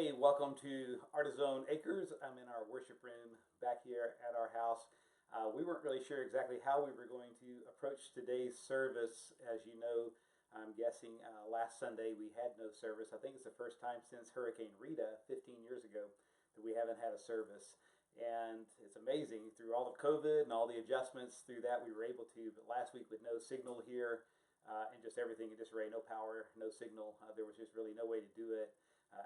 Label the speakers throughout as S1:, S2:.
S1: Hey, welcome to Artizone Acres. I'm in our worship room back here at our house. We weren't really sure exactly how we were going to approach today's service. As you know, I'm guessing last Sunday we had no service. I think it's the first time since Hurricane Rita 15 years ago that we haven't had a service. And it's amazing, through all of COVID and all the adjustments through that, we were able to. But last week with no signal here and just everything in disarray, no power, no signal, there was just really no way to do it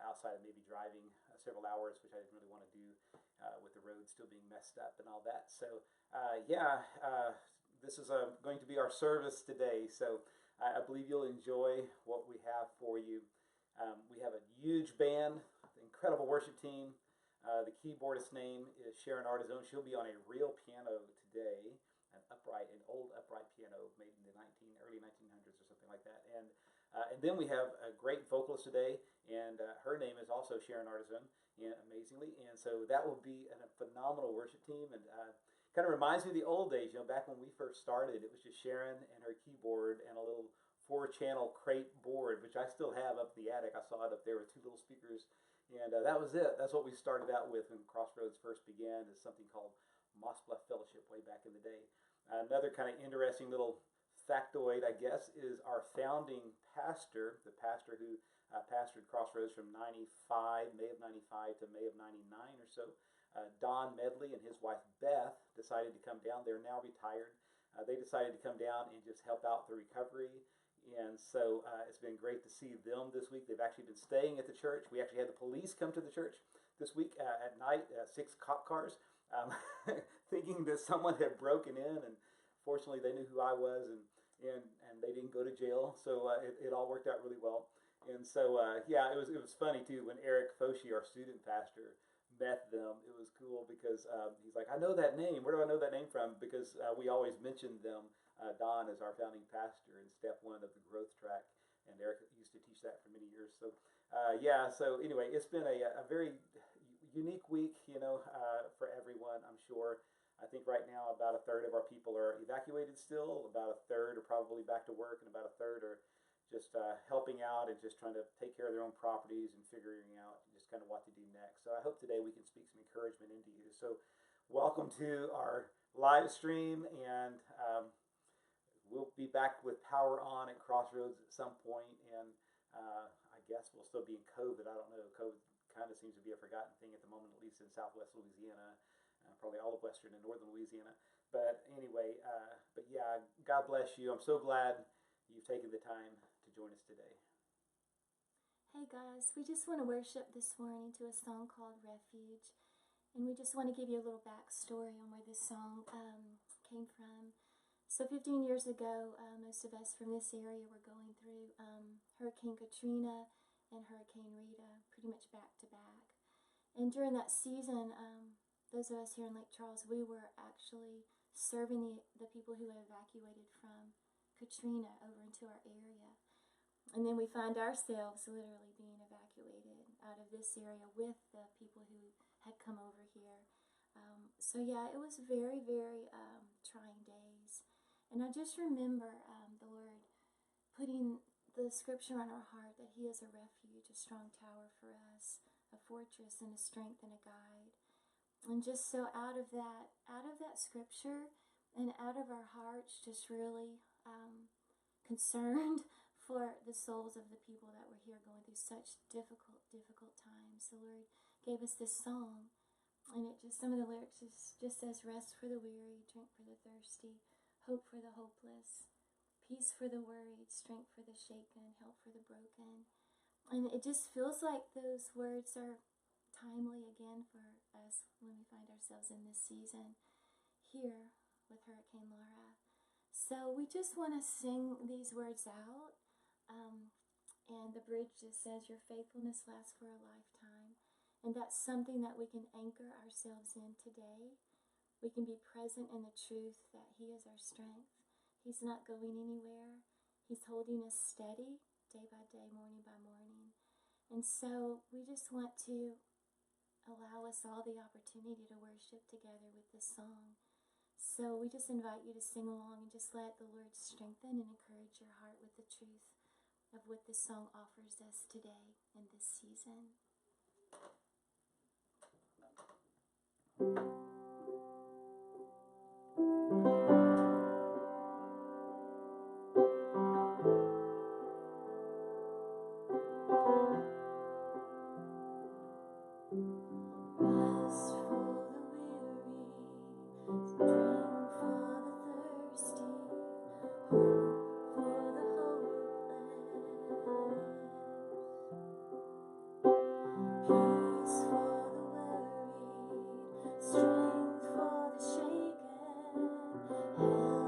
S1: outside of maybe driving several hours, which I didn't really want to do with the road still being messed up and all that. So this is going to be our service today. So I believe you'll enjoy what we have for you. We have a huge band, incredible worship team. The keyboardist's name is Sharon Artizone. She'll be on a real piano today, an old upright piano made in the early 1900s or something like that. And then we have a great vocalist today, and her name is also Sharon Artizone, and amazingly. And so that will be a phenomenal worship team, and kind of reminds me of the old days. You know, back when we first started, it was just Sharon and her keyboard and a little 4-channel crate board, which I still have up in the attic. I saw it up there with 2 little speakers, and that was it. That's what we started out with when Crossroads first began, is something called Moss Bluff Fellowship way back in the day. Another kind of interesting little factoid, I guess, is our founding pastor, the pastor who pastored Crossroads from May of 95 to May of 99 or so. Don Medley and his wife Beth decided to come down. They're now retired. They decided to come down and just help out the recovery. And so it's been great to see them this week. They've actually been staying at the church. We actually had the police come to the church this week at night, 6 cop cars, thinking that someone had broken in. And fortunately, they knew who I was, and they didn't go to jail. So it all worked out really well. And so it was funny too when Eric Foshi, our student pastor, met them. It was cool because he's like, I know that name. Where do I know that name from? Because we always mentioned them. Don is our founding pastor in step 1 of the growth track, and Eric used to teach that for many years. So so anyway, it's been a very unique week, for everyone, I'm sure. I think right now about a third of our people are evacuated still, about a third are probably back to work, and about a third are just helping out and just trying to take care of their own properties and figuring out just kind of what to do next. So I hope today we can speak some encouragement into you. So welcome to our live stream, and we'll be back with power on at Crossroads at some point, and I guess we'll still be in COVID. I don't know. COVID kind of seems to be a forgotten thing at the moment, at least in Southwest Louisiana, probably all of Western and Northern Louisiana. But anyway, God bless you. I'm so glad you've taken the time to join us today.
S2: Hey guys, we just want to worship this morning to a song called Refuge. And we just want to give you a little backstory on where this song came from. So 15 years ago, most of us from this area were going through Hurricane Katrina and Hurricane Rita, pretty much back to back. And during that season, those of us here in Lake Charles, we were actually serving the people who had evacuated from Katrina over into our area. And then we find ourselves literally being evacuated out of this area with the people who had come over here. It was very, very trying days. And I just remember the Lord putting the scripture on our heart that He is a refuge, a strong tower for us, a fortress and a strength and a guide. And just so out of that scripture and out of our hearts, just really concerned for the souls of the people that were here going through such difficult times. The Lord gave us this song, and some of the lyrics just says, rest for the weary, drink for the thirsty, hope for the hopeless, peace for the worried, strength for the shaken, help for the broken. And it just feels like those words are timely again for us when we find ourselves in this season here with Hurricane Laura. So we just want to sing these words out. And the bridge just says, your faithfulness lasts for a lifetime. And that's something that we can anchor ourselves in today. We can be present in the truth that He is our strength. He's not going anywhere. He's holding us steady day by day, morning by morning. And so we just want to allow us all the opportunity to worship together with this song. So we just invite you to sing along and just let the Lord strengthen and encourage your heart with the truth of what this song offers us today in this season. Rest for the weary, drink for the thirsty, hope for the hopeless, peace for the worried, strength for the shaken, help for the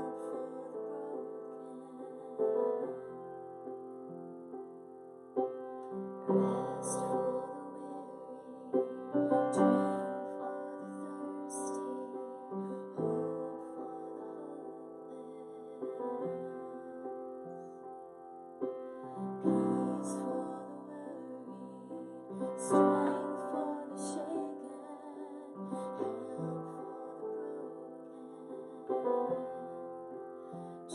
S2: broken. Rest for the weary, drink for the thirsty, hope for the hopeless, peace for the worried, strength for the shaken, help for the broken. Jesus, your light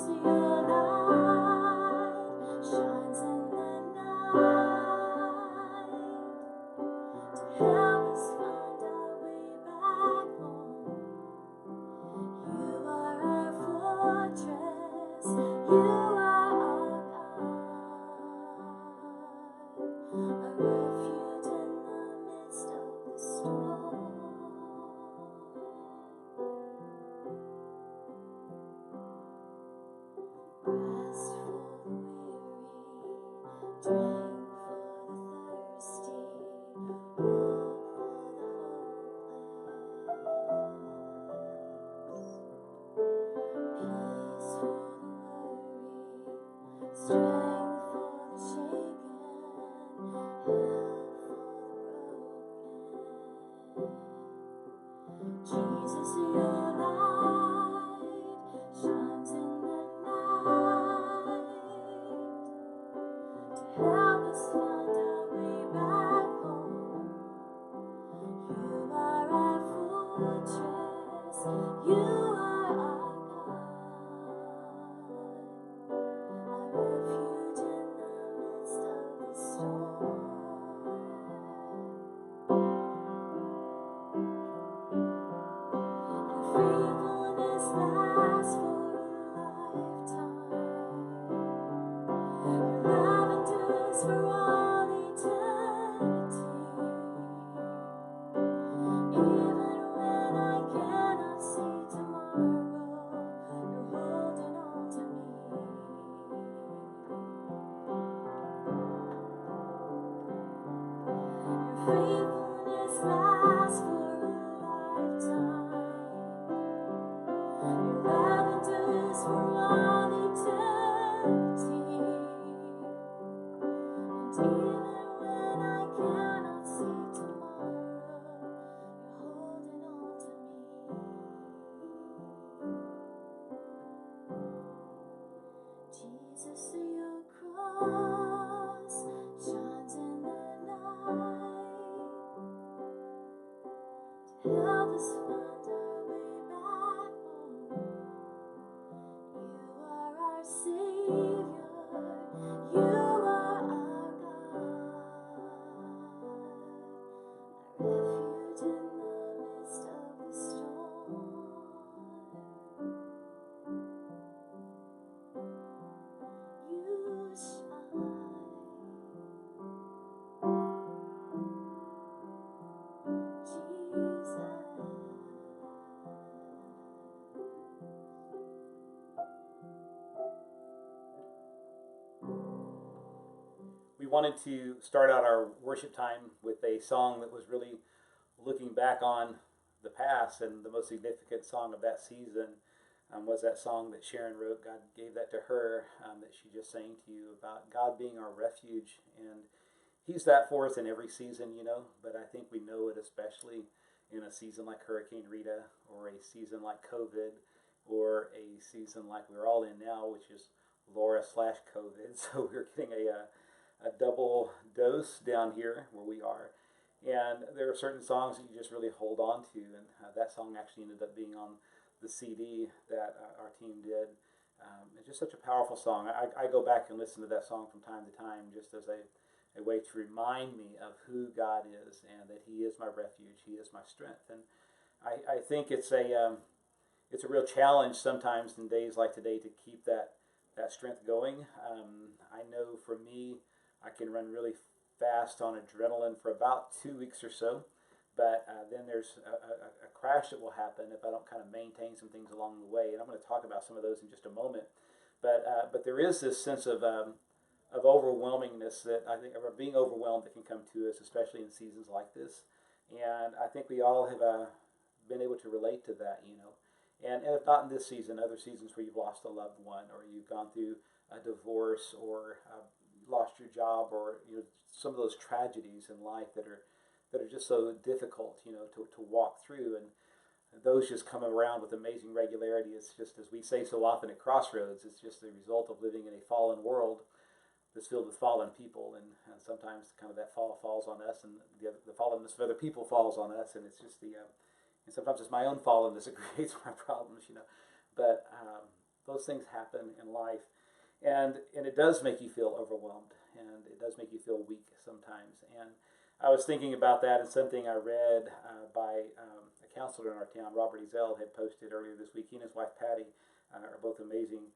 S2: shines in the night to help us find our way back home. You are our fortress, you are our God, a refuge in the midst of the storm. Rest for the weary, drink for the thirsty, hope for the hopeless, peace for the worried, strength for the shaken, help for the broken. Jesus, your light shines in the night to help us find our way back home. You are our fortress, you are our God, a refuge in the midst of the storm. Your faithfulness lasts for a lifetime. Your love endures for all eternity. Even when I cannot see tomorrow, you're holding on to me. Your faithfulness lasts for a lifetime. Your love endures for all eternity. And even when I cannot see tomorrow, you're holding on to me. Jesus, your cross shines in the night to help us find our way back home. You are our Savior, you are our God, a refuge in the midst of the storm. You shine, Jesus.
S1: We wanted to start out our worship time with a song that was really looking back on the past, and the most significant song of that season was that song that Sharon wrote. God gave that to her, that she just sang to you about God being our refuge, and He's that for us in every season, but I think we know it especially in a season like Hurricane Rita, or a season like COVID, or a season like we're all in now, which is Laura/COVID. So we're getting a double dose down here where we are. And there are certain songs that you just really hold on to, and that song actually ended up being on the CD that our team did. It's just such a powerful song. I go back and listen to that song from time to time, just as a way to remind me of who God is and that He is my refuge, He is my strength. And I think it's a real challenge sometimes in days like today to keep that strength going. I know for me, I can run really fast on adrenaline for about 2 weeks or so, but then there's a crash that will happen if I don't kind of maintain some things along the way. And I'm going to talk about some of those in just a moment. But there is this sense of overwhelmingness that I think, or being overwhelmed, that can come to us, especially in seasons like this. And I think we all have been able to relate to that, you know. And if not in this season, other seasons where you've lost a loved one, or you've gone through a divorce, or lost your job, or some of those tragedies in life that are just so difficult, to walk through. And those just come around with amazing regularity. It's just, as we say so often at Crossroads, it's just the result of living in a fallen world that's filled with fallen people, and sometimes kind of that fall falls on us, and the fallenness of other people falls on us, and it's just and sometimes it's my own fallenness that creates my problems, But those things happen in life, and it does make you feel overwhelmed, and it does make you feel weak sometimes. And I was thinking about that, and something I read by a counselor in our town, Robert Ezell, had posted earlier this week. He and his wife Patty are both amazing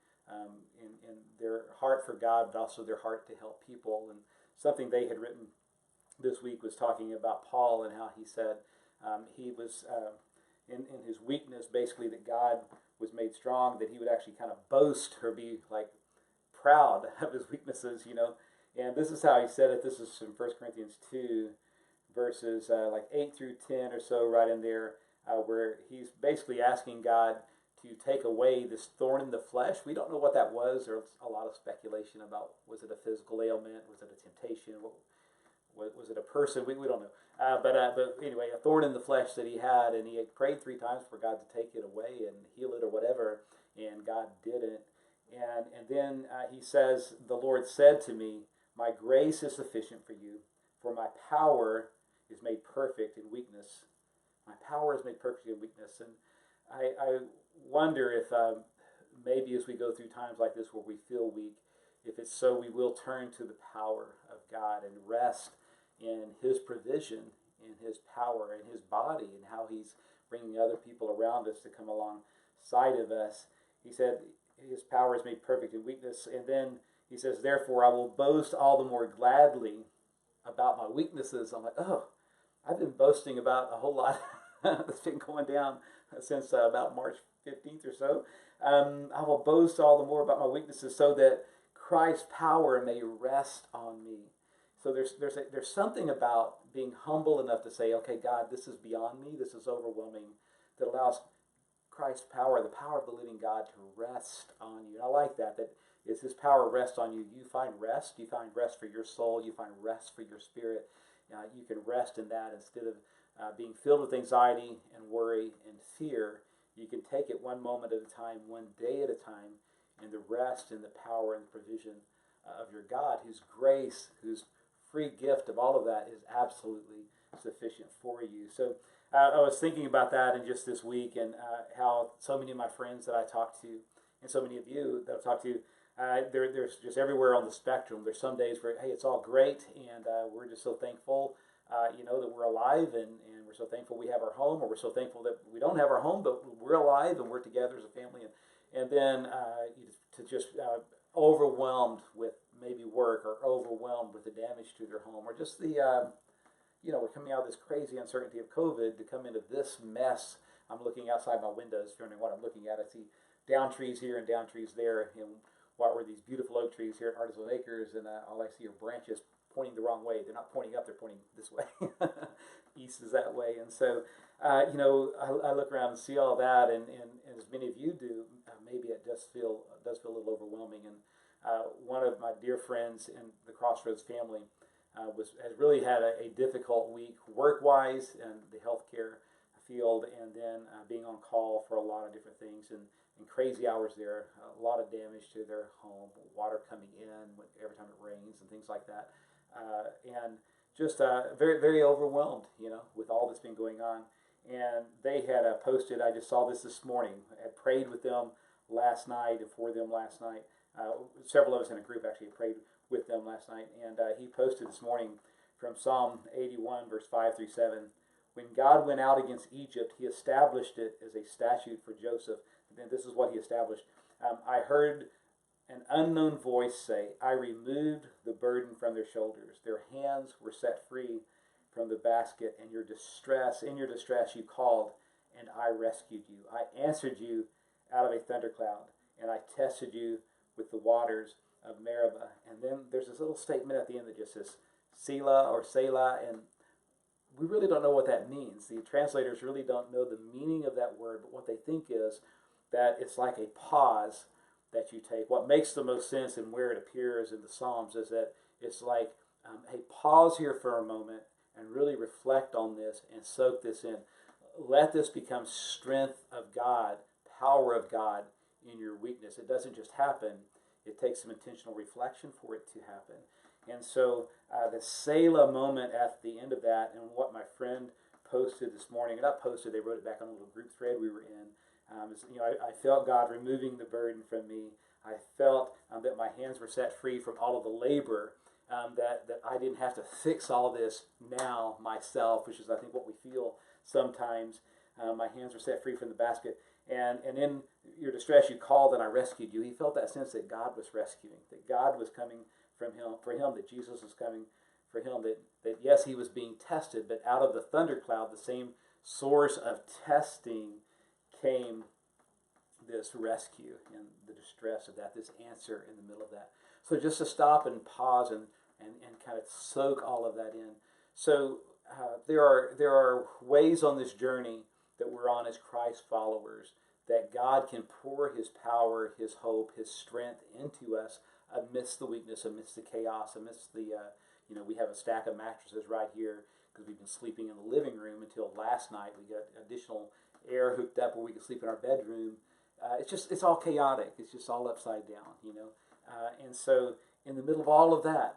S1: in their heart for God, but also their heart to help people. And something they had written this week was talking about Paul and how he said he was in his weakness, basically, that God was made strong, that he would actually kind of boast or be like proud of his weaknesses, And this is how he said it. This is from 1 Corinthians 2, verses like 8 through 10 or so, right in there, where he's basically asking God to take away this thorn in the flesh. We don't know what that was. There's a lot of speculation about, was it a physical ailment? Was it a temptation? Was it a person? We don't know. But anyway, a thorn in the flesh that he had, and he had prayed 3 times for God to take it away and heal it or whatever, and God didn't. And then he says, the Lord said to me, my grace is sufficient for you, for my power is made perfect in weakness. My power is made perfect in weakness. And I wonder if maybe as we go through times like this where we feel weak, if it's so we will turn to the power of God and rest in His provision, in His power, in His body, and how He's bringing other people around us to come alongside of us. He said His power is made perfect in weakness. And then he says, therefore I will boast all the more gladly about my weaknesses. I'm like, oh, I've been boasting about a whole lot that's been going down since about March 15th or so. I will boast all the more about my weaknesses so that Christ's power may rest on me. So there's something about being humble enough to say, okay, God, this is beyond me. This is overwhelming, that allows Christ's power, the power of the living God, to rest on you. And I like that as His power rests on you, you find rest. You find rest for your soul. You find rest for your spirit. You can rest in that instead of being filled with anxiety and worry and fear. You can take it one moment at a time, one day at a time, in the rest and the power and the provision of your God, whose grace, whose free gift of all of that is absolutely sufficient for you. So I was thinking about that in just this week, and how so many of my friends that I talk to, and so many of you that I've talked to, there's just everywhere on the spectrum. There's some days where, hey, it's all great, and we're just so thankful, that we're alive, and we're so thankful we have our home, or we're so thankful that we don't have our home, but we're alive, and we're together as a family. And then to just overwhelmed with maybe work, or overwhelmed with the damage to their home, or just the, we're coming out of this crazy uncertainty of COVID to come into this mess. I'm looking outside my windows, wondering what I'm looking at. I see down trees here and down trees there, what were these beautiful oak trees here at Artisan Acres, and all I see are branches pointing the wrong way. They're not pointing up, they're pointing this way. East is that way. And so, I look around and see all that, and as many of you do, maybe it does feel a little overwhelming. And one of my dear friends in the Crossroads family has really had a difficult week work-wise in the healthcare field, and then being on call for a lot of different things, and crazy hours there, a lot of damage to their home, water coming in every time it rains and things like that, and just very, very overwhelmed, with all that's been going on. And they had posted, I just saw this morning, I had prayed with them last night and for them last night. Several of us in a group actually prayed with them last night, and he posted this morning from Psalm 81, verse 5 through 7. When God went out against Egypt, he established it as a statute for Joseph. And this is what he established. I heard an unknown voice say, I removed the burden from their shoulders. Their hands were set free from the basket, and in your distress you called, and I rescued you. I answered you out of a thundercloud, and I tested you with the waters of Meribah. And then there's this little statement at the end that just says, Selah or Selah, and we really don't know what that means. The translators really don't know the meaning of that word, but what they think is that it's like a pause that you take. What makes the most sense and where it appears in the Psalms is that it's like, hey, pause here for a moment and really reflect on this and soak this in. Let this become strength of God, power of God in your weakness. It doesn't just happen. It takes some intentional reflection for it to happen. And so the Selah moment at the end of that, and what my friend posted this morning, not posted, they wrote it back on a little group thread we were in, I felt God removing the burden from me. I felt that my hands were set free from all of the labor, that I didn't have to fix all this now myself, which is I think what we feel sometimes. My hands were set free from the basket. And in your distress you called and I rescued you. He felt that sense that God was rescuing, that God was coming from him, for him, that Jesus was coming for him, that yes, he was being tested, but out of the thundercloud, the same source of testing, came this rescue and the distress of that, this answer in the middle of that. So just to stop and pause and kind of soak all of that in. So there are ways on this journey that we're on as Christ followers that God can pour his power, his hope, his strength into us amidst the weakness, amidst the chaos, amidst the, we have a stack of mattresses right here because we've been sleeping in the living room until last night. We got additional air hooked up where we can sleep in our bedroom. It's all chaotic. It's just all upside down, and so in the middle of all of that,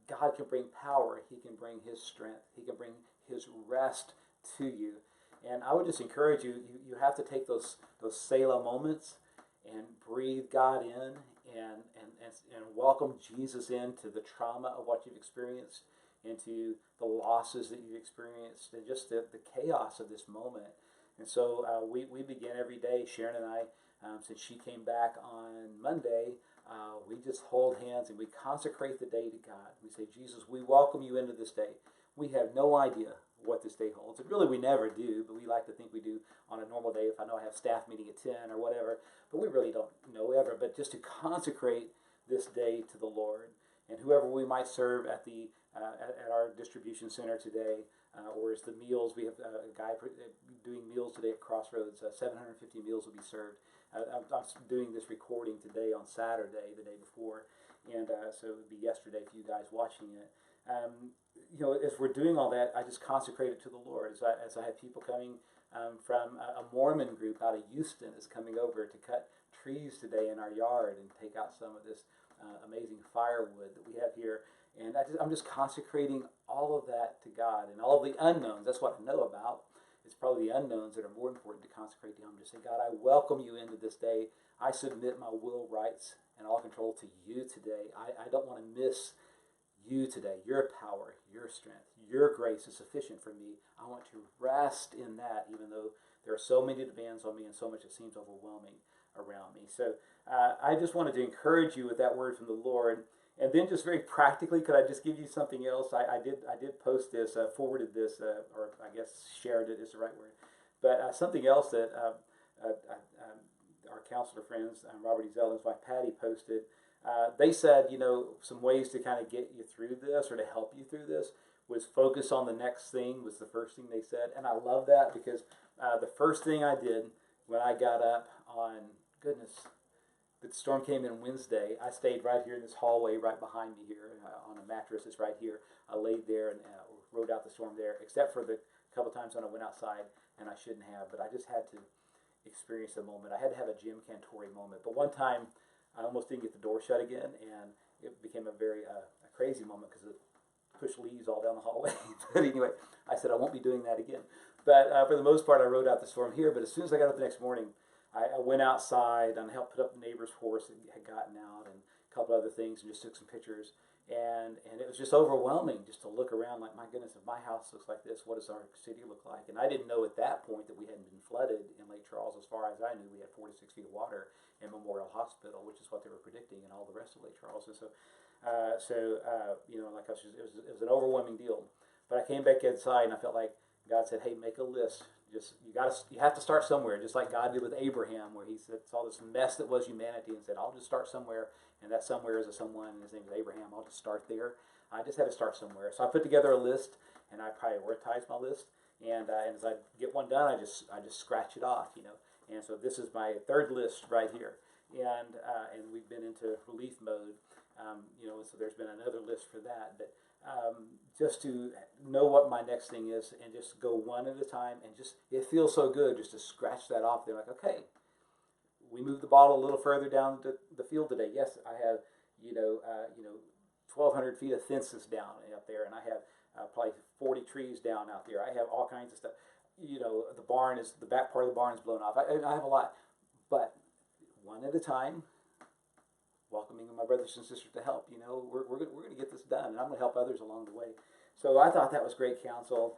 S1: God can bring power. He can bring his strength. He can bring his rest to you. And I would just encourage you, you have to take those Selah moments and breathe God in and welcome Jesus into the trauma of what you've experienced, into the losses that you've experienced, and just the chaos of this moment. And so we begin every day, Sharon and I, since she came back on Monday, we just hold hands and we consecrate the day to God. We say, Jesus, we welcome you into this day. We have no idea what this day holds. And really we never do, but we like to think we do on a normal day. If I know I have staff meeting at 10 or whatever, but we really don't know ever. But just to consecrate this day to the Lord, and whoever we might serve at the at our distribution center today, or as the meals, we have a guy doing meals today at Crossroads. 750 meals will be served. I'm doing this recording today on Saturday, the day before, and so it would be yesterday for you guys watching it. As we're doing all that, I just consecrate it to the Lord. As I have people coming from a Mormon group out of Houston is coming over to cut trees today in our yard and take out some of this amazing firewood that we have here. And I'm just consecrating all of that to God and all of the unknowns. That's what I know about. It's probably the unknowns that are more important to consecrate to him. Just say, God, I welcome you into this day. I submit my will, rights, and all control to you today. I don't want to miss you today. Your power, your strength, your grace is sufficient for me. I want to rest in that, even though there are so many demands on me and so much that seems overwhelming around me. So I just wanted to encourage you with that word from the Lord. And then just very practically, could I just give you something else? I did post this, forwarded this, or I guess shared it is the right word. But something else that our counselor friends, Robert Ezell and his wife Patty, posted. They said, some ways to kind of get you through this or to help you through this was focus on the next thing was the first thing they said. And I love that because the first thing I did when I got up on, the storm came in Wednesday. I stayed right here in this hallway right behind me here on a mattress that's right here. I laid there and rode out the storm there, except for the couple times when I went outside and I shouldn't have. But I just had to experience a moment. I had to have a Jim Cantori moment. But one time I almost didn't get the door shut again, and it became a very a crazy moment because it pushed leaves all down the hallway. But anyway, I said I won't be doing that again. But for the most part, I rode out the storm here. But as soon as I got up the next morning, I went outside and helped put up the neighbor's horse that had gotten out and couple other things, and just took some pictures. And it was just overwhelming just to look around like, my goodness, if my house looks like this, what does our city look like? And I didn't know at that point that we hadn't been flooded in Lake Charles. As far as I knew, we had 4 to 6 feet of water in Memorial Hospital, which is what they were predicting in all the rest of Lake Charles. And so, like I was just, it was an overwhelming deal. But I came back inside and I felt like God said, "Hey, make a list. You have to start somewhere." Just like God did with Abraham, where He saw this mess that was humanity and said, "I'll just start somewhere." And that somewhere is a someone, and his name is Abraham. I'll just start there. I just had to start somewhere. So I put together a list, and I prioritized my list. And as I get one done, I just scratch it off, And so this is my third list right here. And we've been into relief mode, so there's been another list for that. But just to know what my next thing is and just go one at a time, and it feels so good just to scratch that off. They're like, okay, we moved the ball a little further down the field today. Yes, I have 1,200 feet of fences down out there, and I have probably 40 trees down out there. I have all kinds of stuff. The back part of the barn is blown off. I have a lot, but one at a time, welcoming my brothers and sisters to help. We're going to get this done, and I'm going to help others along the way. So I thought that was great counsel.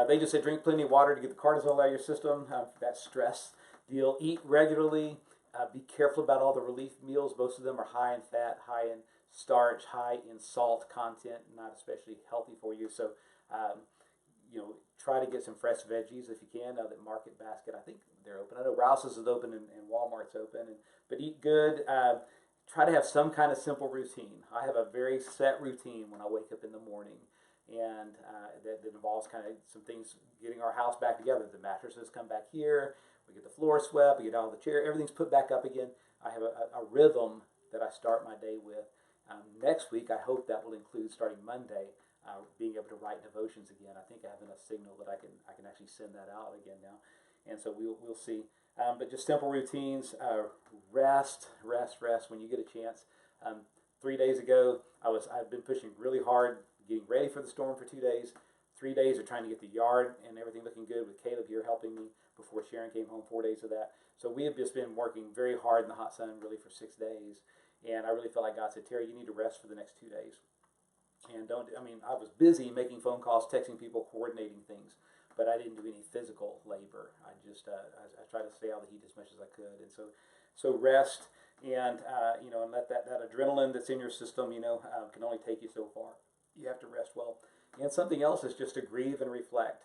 S1: They just said drink plenty of water to get the cortisol out of your system, that stress deal. Eat regularly. Be careful about all the relief meals. Most of them are high in fat, high in starch, high in salt content, not especially healthy for you. So, try to get some fresh veggies if you can. Now that Market Basket, I think they're open. I know Rouse's is open and Walmart's open. But eat good. Try to have some kind of simple routine. I have a very set routine when I wake up in the morning, and that involves kind of some things, getting our house back together. The mattresses come back here. We get the floor swept. We get all the chair. Everything's put back up again. I have a rhythm that I start my day with. Next week, I hope that will include, starting Monday, being able to write devotions again. I think I have enough signal that I can actually send that out again now, and so we'll see. But just simple routines. Rest when you get a chance. 3 days ago, I've been pushing really hard, getting ready for the storm for 2 days. 3 days of trying to get the yard and everything looking good, with Caleb here helping me before Sharon came home. 4 days of that. So we have just been working very hard in the hot sun, really, for 6 days. And I really felt like God said, "Terry, you need to rest for the next 2 days." And I was busy making phone calls, texting people, coordinating things, but I didn't do any physical labor. I just I tried to stay out of the heat as much as I could. And so rest, and and let that adrenaline that's in your system, can only take you so far. You have to rest well. And something else is just to grieve and reflect.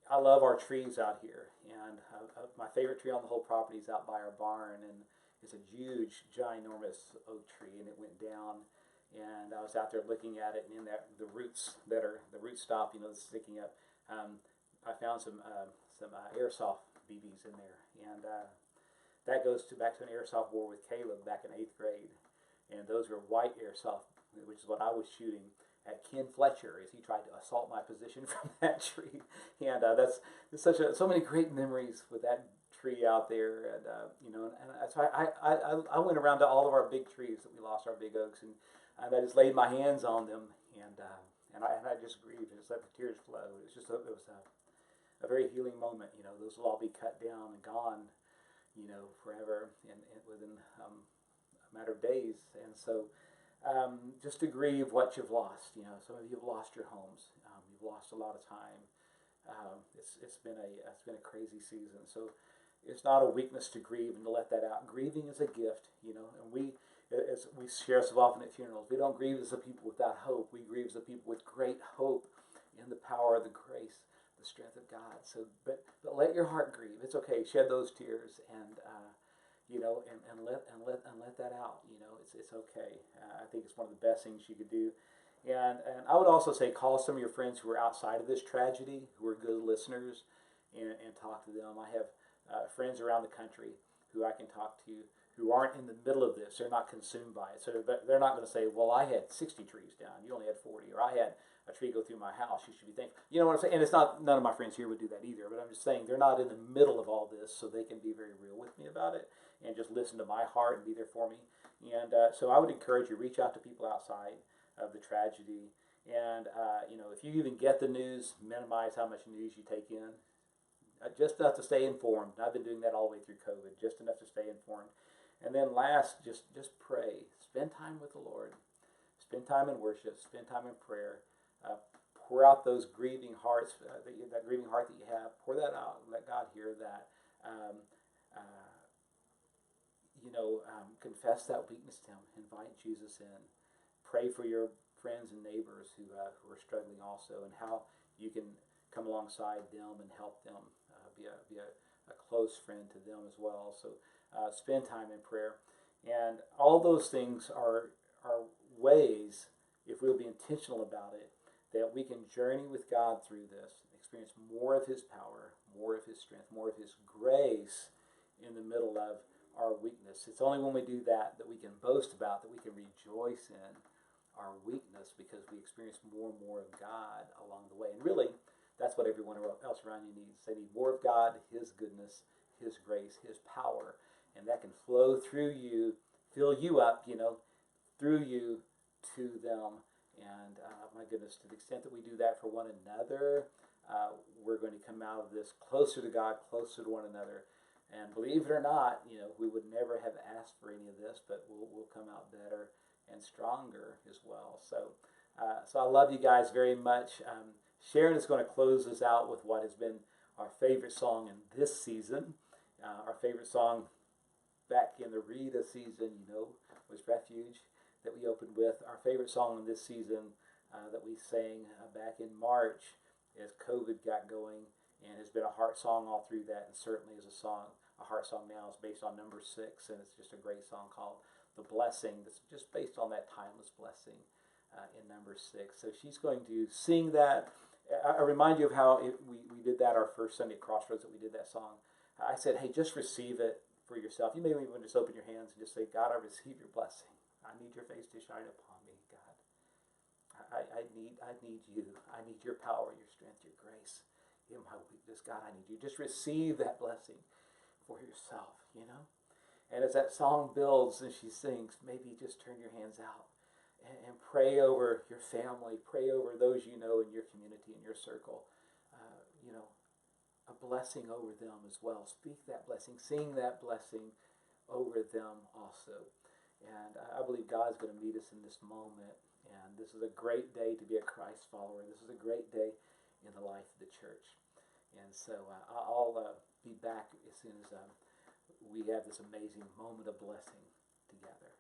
S1: I love our trees out here, and my favorite tree on the whole property is out by our barn, and it's a huge, ginormous oak tree, and it went down, and I was out there looking at it, and in that the root stop, sticking up. I found some airsoft BBs in there, and that goes back to an airsoft war with Caleb back in 8th grade, and those were white airsoft, which is what I was shooting at Ken Fletcher as he tried to assault my position from that tree. And that's so many great memories with that tree out there. And so I went around to all of our big trees that we lost, our big oaks, and I just laid my hands on them, and I just grieved and just let the tears flow. It was a very healing moment. Those will all be cut down and gone, forever, and within a matter of days. And so just to grieve what you've lost. Some of you have lost your homes. You've lost a lot of time. It's been a crazy season. So it's not a weakness to grieve and to let that out. Grieving is a gift, and we share so often at funerals. We don't grieve as a people without hope. We grieve as a people with great hope in the power of the grace, the strength of God. So, but let your heart grieve. It's okay. Shed those tears, and let that out. It's okay. I think it's one of the best things you could do. And I would also say, call some of your friends who are outside of this tragedy, who are good listeners, and talk to them. I have friends around the country who I can talk to, who aren't in the middle of this. They're not consumed by it. So they're not going to say, "Well, I had 60 trees down. You only had 40. Or I had a tree go through my house. You should be thankful." You know what I'm saying? And it's not, none of my friends here would do that either. But I'm just saying, they're not in the middle of all this, so they can be very real with me about it and just listen to my heart and be there for me. And so I would encourage you, reach out to people outside of the tragedy. And, if you even get the news, minimize how much news you take in. Just enough to stay informed. I've been doing that all the way through COVID, just enough to stay informed. And then last, just pray. Spend time with the Lord. Spend time in worship. Spend time in prayer. Pour out those grieving hearts, that grieving heart that you have. Pour that out and let God hear that. Um, confess that weakness to Him. Invite Jesus in. Pray for your friends and neighbors who are struggling also, and how you can come alongside them and help them. Be a close friend to them as well. So spend time in prayer, and all those things are ways, if we'll be intentional about it, that we can journey with God through this, experience more of His power, more of His strength, more of His grace in the middle of our weakness. It's only when we do that that we can boast about, that we can rejoice in our weakness, because we experience more and more of God along the way. And really, that's what everyone else around you needs. They need more of God, His goodness, His grace, His power, and that can flow through you, fill you up, through you to them. And my goodness, to the extent that we do that for one another, we're going to come out of this closer to God, closer to one another. And believe it or not, we would never have asked for any of this, but we'll come out better and stronger as well. So I love you guys very much. Sharon is going to close us out with what has been our favorite song in this season. Our favorite song back in the Rita season, was Refuge, that we opened with. Our favorite song in this season that we sang back in March as COVID got going, and has been a heart song all through that, and certainly is a heart song now. Is based on number 6, and it's just a great song called The Blessing, that's just based on that timeless blessing in number 6. So she's going to sing that. I remind you of how we did that our first Sunday at Crossroads, that we did that song. I said, hey, just receive it for yourself. You may even just open your hands and just say, God, I receive your blessing. I need your face to shine upon me, God. I need you. I need your power, your strength, your grace in my weakness. God, I need you. Just receive that blessing for yourself, And as that song builds and she sings, maybe just turn your hands out and pray over your family. Pray over those in your community, in your circle. A blessing over them as well. Speak that blessing. Sing that blessing over them also. And I believe God's going to meet us in this moment. And this is a great day to be a Christ follower. This is a great day in the life of the church. And so I'll be back as soon as we have this amazing moment of blessing together.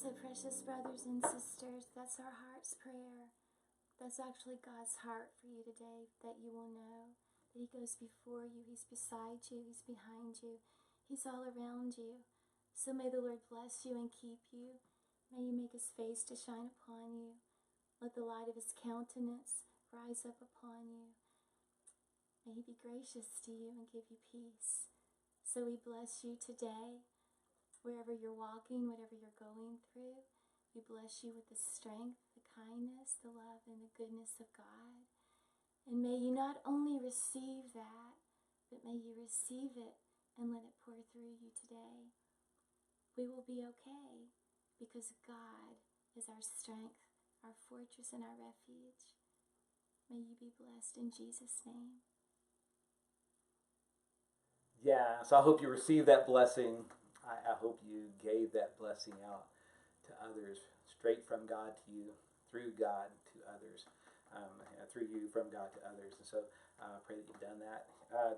S2: So, precious brothers and sisters, that's our heart's prayer. That's actually God's heart for you today, that you will know that He goes before you, He's beside you, He's behind you, He's all around you. So may the Lord bless you and keep you. May He make His face to shine upon you. Let the light of His countenance rise up upon you. May He be gracious to you and give you peace. So we bless you today. Wherever you're walking, whatever you're going through, we bless you with the strength, the kindness, the love, and the goodness of God. And may you not only receive that, but may you receive it and let it pour through you today. We will be okay because God is our strength, our fortress, and our refuge. May you be blessed in Jesus' name.
S1: Yeah, so I hope you received that blessing. I hope you gave that blessing out to others, straight from God to you, through God to others, through you from God to others. And so I pray that you've done that.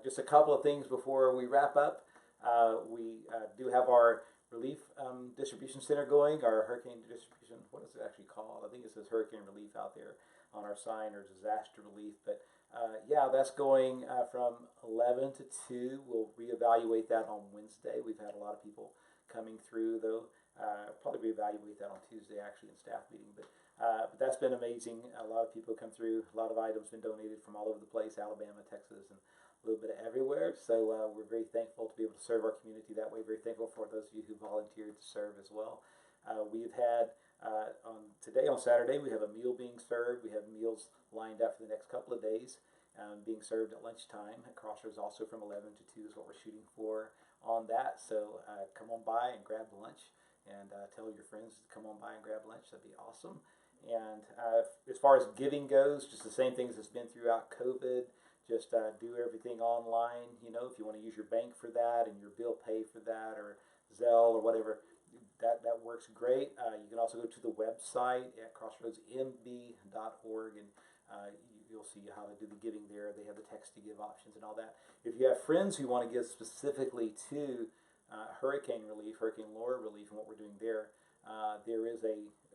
S1: Just a couple of things before we wrap up. We do have our relief distribution center going, our hurricane distribution, what is it actually called? I think it says hurricane relief out there on our sign, or disaster relief. But yeah, that's going from 11 to 2. We'll reevaluate that on Wednesday. We've had a lot of people coming through, though. Probably reevaluate that on Tuesday, actually, in staff meeting. But that's been amazing. A lot of people come through. A lot of items been donated from all over the place, Alabama, Texas, and a little bit of everywhere. So we're very thankful to be able to serve our community that way. Very thankful for those of you who volunteered to serve as well. We've had on Saturday, we have a meal being served. We have meals lined up for the next couple of days, being served at lunchtime at Crossroads. Also from 11 to 2 is what we're shooting for on that. So come on by and grab lunch, and tell your friends to come on by and grab lunch. That'd be awesome. And as far as giving goes, just the same things that's been throughout COVID. Just do everything online. You know, if you want to use your bank for that and your bill pay for that, or Zelle or whatever, that works great. You can also go to the website at crossroadsmb.org, and you'll see how to do the giving there. They have the text to give options and all that. If you have friends who want to give specifically to hurricane relief, Hurricane Laura relief, and what we're doing there, there is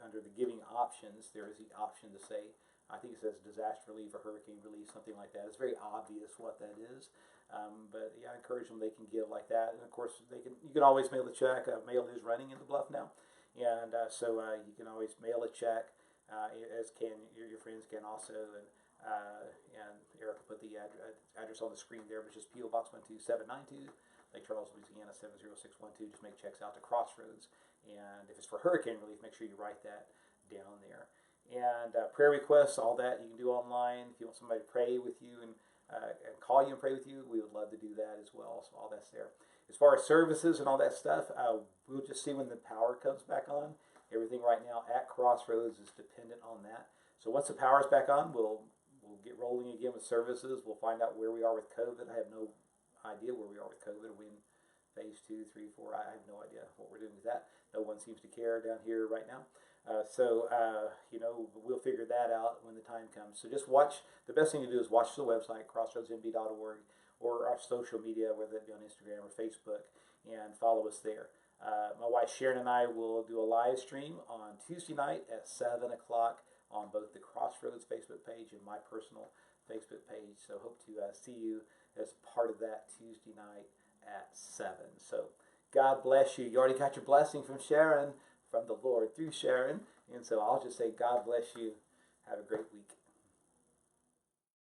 S1: under the giving options, there is the option to say, I think it says disaster relief or hurricane relief, something like that. It's very obvious what that is. But yeah, I encourage them, they can give like that. And of course, you can always mail a check. Mail is running in the Bluff now. And so you can always mail a check, as can your friends can also. And Eric put the address on the screen there, which is P.O. Box 12792, Lake Charles, Louisiana 70612. Just make checks out to Crossroads. And if it's for hurricane relief, make sure you write that down there. And prayer requests, all that you can do online. If you want somebody to pray with you and call you and pray with you, we would love to do that as well. So all that's there. As far as services and all that stuff, we'll just see when the power comes back on. Everything right now at Crossroads is dependent on that. So once the power's back on, we'll get rolling again with services. We'll find out where we are with COVID. I have no idea where we are with COVID. Are we in phase 2, 3, 4? I have no idea what we're doing with that. No one seems to care down here right now. You know, we'll figure that out when the time comes. So just watch. The best thing to do is watch the website, crossroadsmb.org, or our social media, whether it be on Instagram or Facebook, and follow us there. My wife Sharon and I will do a live stream on Tuesday night at 7 o'clock on both the Crossroads Facebook page and my personal Facebook page. So hope to see you as part of that Tuesday night at 7. So God bless you. You already got your blessing from Sharon, from the Lord through Sharon. And so I'll just say God bless you. Have a great week.